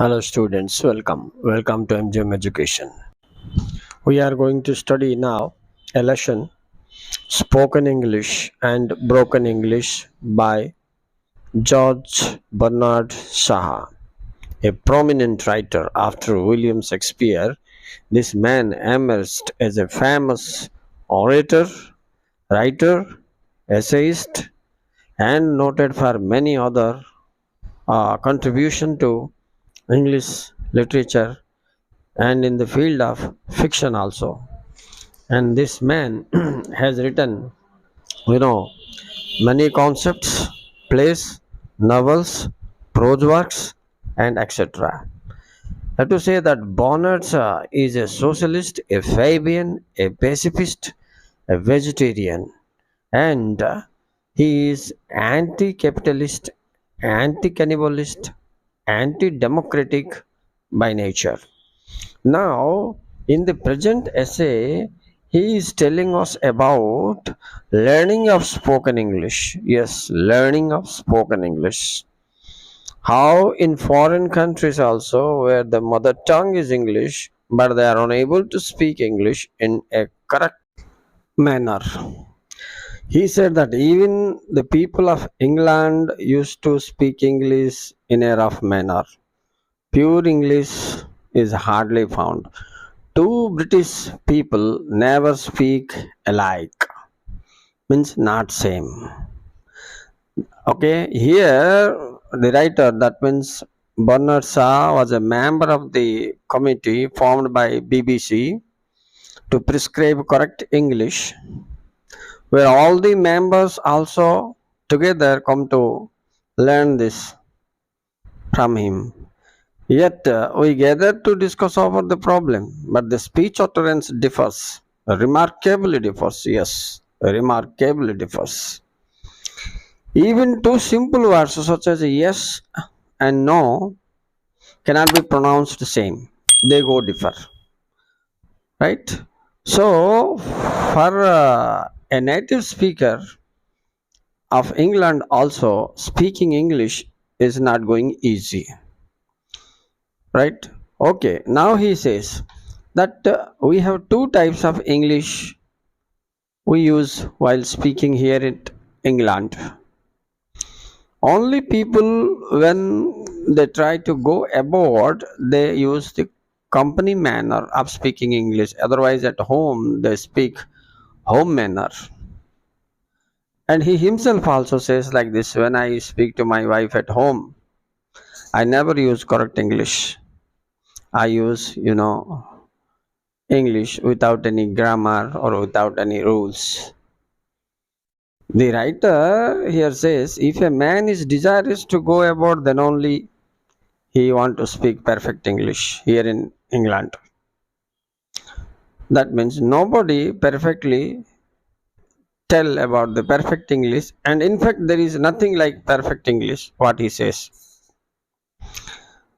Hello students, welcome to MGM Education. We are going to study now a lesson Spoken English and Broken English by George Bernard Shaw, a prominent writer after William Shakespeare. This man emerged as a famous orator, writer, essayist, and noted for many other contribution to English literature and in the field of fiction also. And this man has written, you know, many concepts, plays, novels, prose works, and etc. I have to say that Bonnet is a socialist, a Fabian, a pacifist, a vegetarian, and he is anti-capitalist, anti-cannibalist, anti-democratic by nature. Now, in the present essay, he is telling us about learning of spoken English. Yes, learning of spoken English. How in foreign countries also, where the mother tongue is English, but they are unable to speak English in a correct manner. He said that even the people of England used to speak English in a rough manner. Pure English is hardly found. Two British people never speak alike, means not same. Okay, here the writer, that means Bernard Shaw, was a member of the committee formed by BBC to prescribe correct English, where all the members also together come to learn this from him. Yet we gather to discuss over the problem, but the speech utterance differs, remarkably differs. Yes, remarkably differs. Even two simple words such as yes and no cannot be pronounced the same. They go differ, right? So, for a native speaker of England, also speaking English is not going easy, right? Okay, now he says that we have two types of English we use while speaking here in England. Only people, when they try to go abroad, they use the company manner of speaking English. Otherwise, at home, they speak home manner. And he himself also says like this: when I speak to my wife at home, I never use correct English. I use, English without any grammar or without any rules. The writer here says if a man is desirous to go abroad, then only he want to speak perfect English here in England. That means nobody perfectly tell about the perfect English, and in fact there is nothing like perfect English, what he says.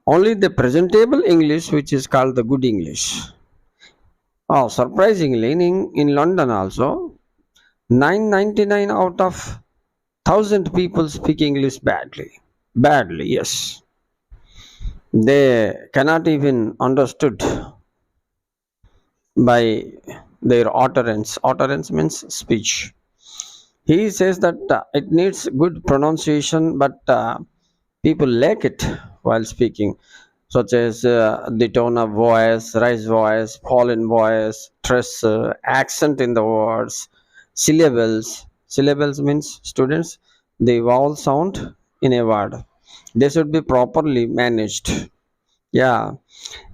Only the presentable English, which is called the good English. Oh, surprisingly, in London also, 999 out of 1,000 people speak English badly. Badly, yes. They cannot even understood by their utterance. Utterance means speech. He says that it needs good pronunciation, but people lack it while speaking, such as the tone of voice, rise voice, fall in voice, stress, accent in the words, syllables. Syllables means, students, the vowel sound in a word. They should be properly managed. Yeah,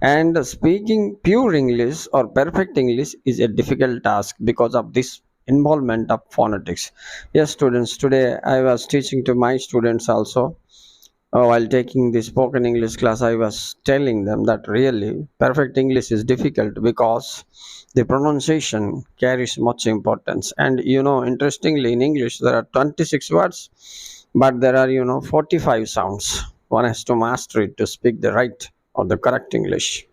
and speaking pure English or perfect English is a difficult task because of this involvement of phonetics. Yes, students, today I was teaching to my students also. While taking the spoken English class, I was telling them that really perfect English is difficult because the pronunciation carries much importance. And interestingly, in English, there are 26 words, but there are 45 sounds. One has to master it to speak the right or the correct English.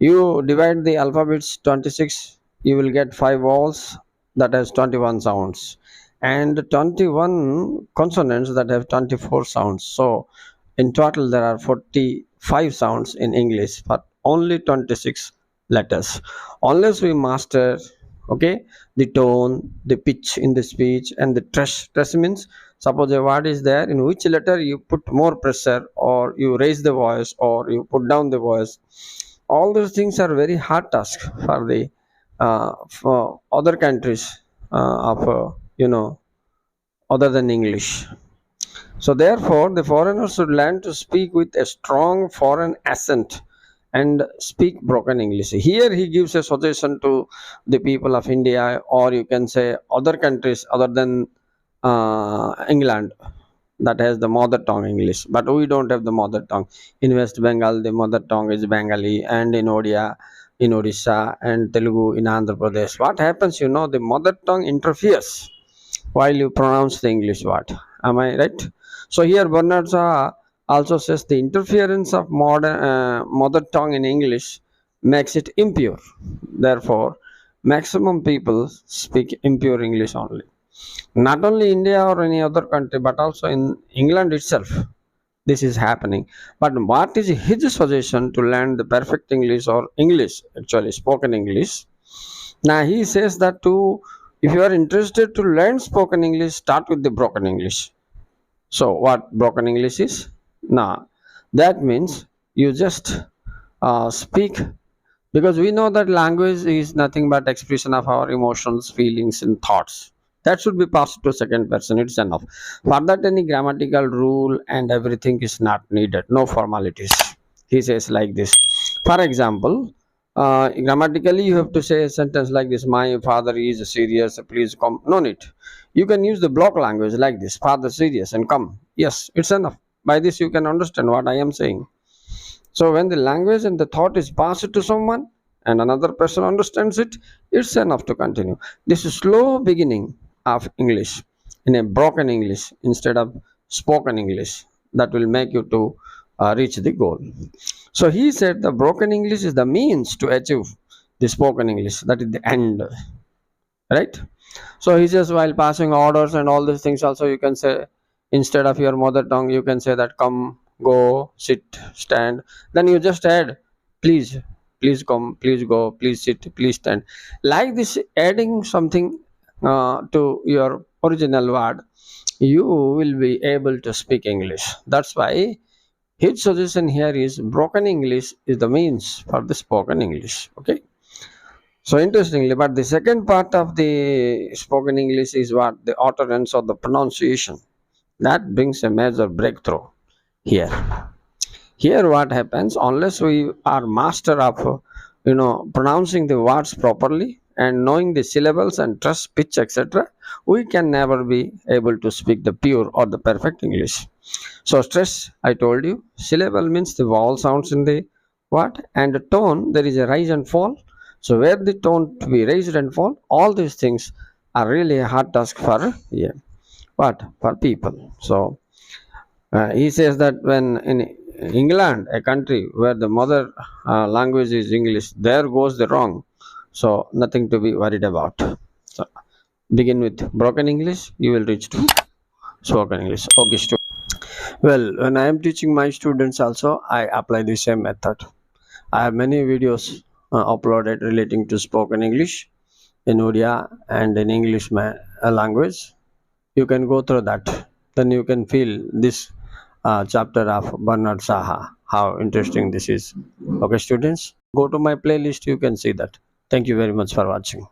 You divide the alphabets 26, you will get 5 vowels that has 21 sounds, and 21 consonants that have 24 sounds. So in total there are 40 5 sounds in English but only 26 letters. Unless we master, okay, the tone, the pitch in the speech, and the stress means suppose a word is there, in which letter you put more pressure, or you raise the voice, or you put down the voice. All those things are very hard task for the for other countries of other than English. So therefore, the foreigner should learn to speak with a strong foreign accent and speak broken English. Here he gives a suggestion to the people of India, or you can say other countries other than England, that has the mother tongue English. But we don't have the mother tongue. In West Bengal, the mother tongue is Bengali, and in Odia, in Odisha, and Telugu in Andhra Pradesh. What happens, the mother tongue interferes while you pronounce the English word. Am I right? So here Bernard Shaw also says the interference of modern mother tongue in English makes it impure. Therefore, maximum people speak impure English only. Not only India or any other country, but also in England itself, this is happening. But what is his suggestion to learn the perfect English, or English actually spoken English? Now he says that if you are interested to learn spoken English, start with the broken English. So what broken English is? Now that means you just speak, because we know that language is nothing but expression of our emotions, feelings, and thoughts. That should be passed to second person. It's enough. For that, any grammatical rule and everything is not needed. No formalities. He says like this. For example, grammatically, you have to say a sentence like this: "My father is serious. Please come." No need. You can use the block language like this: "Father serious and come." Yes, it's enough. By this, you can understand what I am saying. So when the language and the thought is passed to someone and another person understands it, it's enough to continue. This is slow beginning of English in a broken English instead of spoken English that will make you to reach the goal. So he said the broken English is the means to achieve the spoken English. That is the end, right? So he says while passing orders and all these things also, you can say, instead of your mother tongue, you can say that come, go, sit, stand. Then you just add please, please come, please go, please sit, please stand. Like this, adding something to your original word, you will be able to speak English. That's why his suggestion here is broken English is the means for the spoken English. Okay. So interestingly, but the second part of the spoken English is what? The utterance or the pronunciation. That brings a major breakthrough here. Here what happens, unless we are master of pronouncing the words properly and knowing the syllables and trust pitch, etc., we can never be able to speak the pure or the perfect English. So stress, I told you, syllable means the vowel sounds in the what, and the tone, there is a rise and fall. So where the tone to be raised and fall, all these things are really a hard task for for people. So he says that when in England, a country where the mother language is English, there goes the wrong. So nothing to be worried about. So begin with broken English, you will reach to spoken English. Okay, well, when I am teaching my students also, I apply the same method. I have many videos uploaded relating to spoken English in Odia and in English language. You can go through that. Then you can feel this chapter of Bernard Shaw, how interesting this is. Okay, students, go to my playlist. You can see that. Thank you very much for watching.